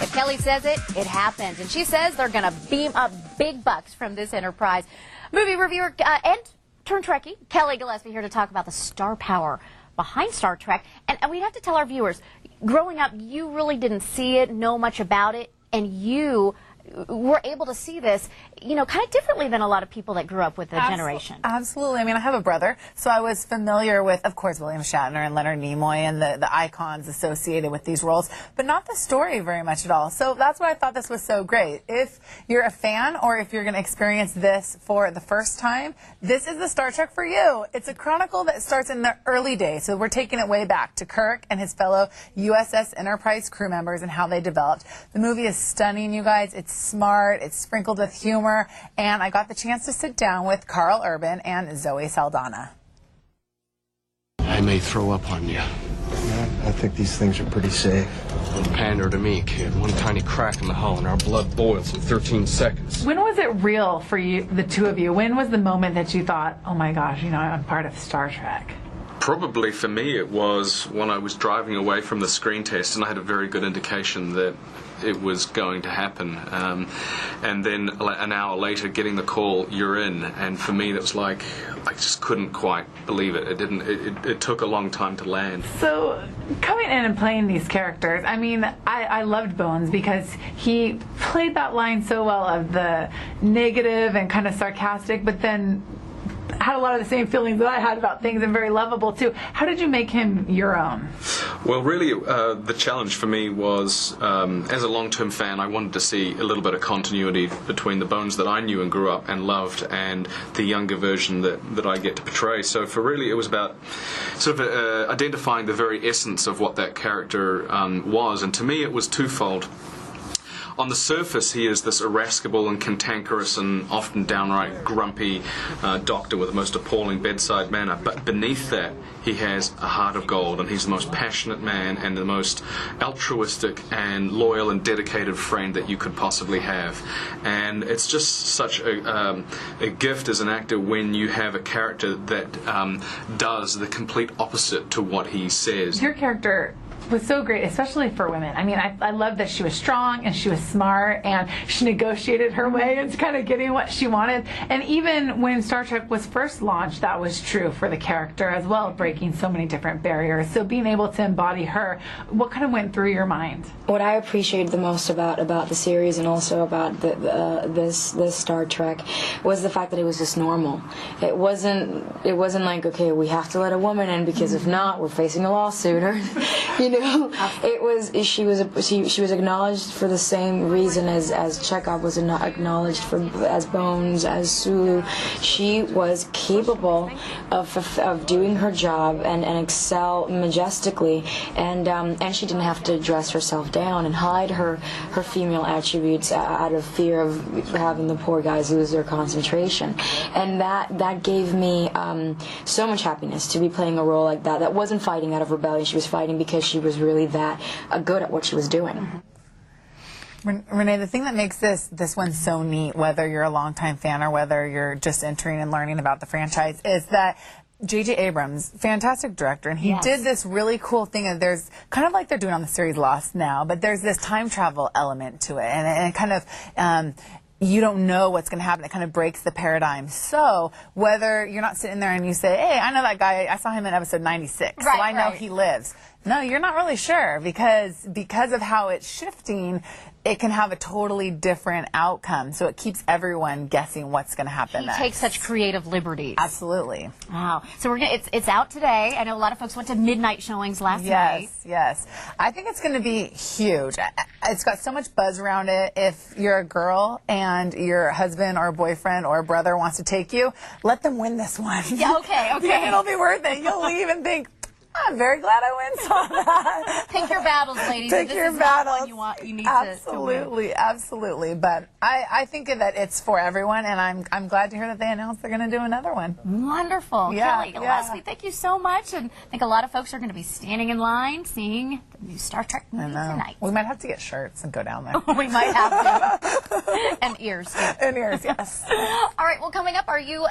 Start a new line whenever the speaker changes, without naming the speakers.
If Kelly says it, it happens. And she says they're going to beam up big bucks from this enterprise. Movie reviewer and turned Trekkie, Kelly Gillespie, here to talk about the star power behind Star Trek. And we have to tell our viewers, growing up, you really didn't see it, know much about it, and you were able to see this, you know, kind of differently than a lot of people that grew up with the generation.
Absolutely. I mean, I have a brother, so I was familiar with, of course, William Shatner and Leonard Nimoy and the icons associated with these roles, but not the story very much at all. So that's why I thought this was so great. If you're a fan or if you're going to experience this for the first time, this is the Star Trek for you. It's a chronicle that starts in the early days, so we're taking it way back to Kirk and his fellow USS Enterprise crew members and how they developed. The movie is stunning, you guys. It's smart, it's sprinkled with humor, and I got the chance to sit down with Karl and Zoe Saldana.
I may throw up on you.
Yeah, I think these things are pretty safe.
Don't pander to me, kid. One tiny crack in the hull and our blood boils in 13 seconds.
When was it real for you, the two of you? When was the moment that you thought, oh my gosh, you know, I'm part of Star Trek?
Probably for me it was when I was driving away from the screen test and I had a very good indication that it was going to happen, and then an hour later getting the call, you're in, and for me that was like I just couldn't quite believe it. It took a long time to land.
So coming in and playing these characters, I mean, I loved Bones because he played that line so well of the negative and kind of sarcastic, but then had a lot of the same feelings that I had about things and very lovable too. How did you make him your own?
Well, really, the challenge for me was, as a long-term fan, I wanted to see a little bit of continuity between the Bones that I knew and grew up and loved and the younger version that I get to portray. So for really, it was about sort of identifying the very essence of what that character was, and to me it was twofold. On the surface, he is this irascible and cantankerous and often downright grumpy doctor with the most appalling bedside manner. But beneath that, he has a heart of gold, and he's the most passionate man and the most altruistic and loyal and dedicated friend that you could possibly have. And it's just such a gift as an actor when you have a character that does the complete opposite to what he says.
Your character was so great, especially for women. I mean, I love that she was strong and she was smart and she negotiated her way into kind of getting what she wanted. And even when Star Trek was first launched, that was true for the character as well, breaking so many different barriers. So being able to embody her, what kind of went through your mind?
What I appreciated the most about the series and also about this Star Trek was the fact that it was just normal. It wasn't like, okay, we have to let a woman in because if not, we're facing a lawsuit, or you know. It was she was acknowledged for the same reason as Chekhov was acknowledged as Bones, as Sulu. She was capable of doing her job and excel majestically, and she didn't have to dress herself down and hide her female attributes out of fear of having the poor guys lose their concentration. And that gave me so much happiness to be playing a role like that. That wasn't fighting out of rebellion. She was fighting because she was really that good at what she was doing.
Renee, the thing that makes this one so neat, whether you're a longtime fan or whether you're just entering and learning about the franchise, is that J.J. Abrams, fantastic director, and he did this really cool thing. And there's kind of like they're doing on the series Lost now, but there's this time travel element to it, and it kind of you don't know what's going to happen. It kind of breaks the paradigm. So whether you're not sitting there and you say, hey, I know that guy, I saw him in episode 96, so I know he lives. No, you're not really sure because of how it's shifting, it can have a totally different outcome. So it keeps everyone guessing what's going to happen next.
He takes such creative liberties.
Absolutely.
Wow. So it's out today. I know a lot of folks went to midnight showings last night.
Yes. I think it's going to be huge. It's got so much buzz around it. If you're a girl and your husband or boyfriend or brother wants to take you, let them win this one.
Yeah, okay.
Yeah, it'll be worth it. You'll leave and think, I'm very glad I went and saw that.
Pick your battles, ladies.
Pick your battles.
You need
absolutely,
to
absolutely. But I think that it's for everyone, and I'm glad to hear that they announced they're going to do another one.
Wonderful.
Yeah,
Kelly Gillespie, thank you so much. And I think a lot of folks are going to be standing in line seeing the new Star Trek movie tonight.
We might have to get shirts and go down there.
We might have to. And ears.
And ears, yes.
All right, well, coming up, are you...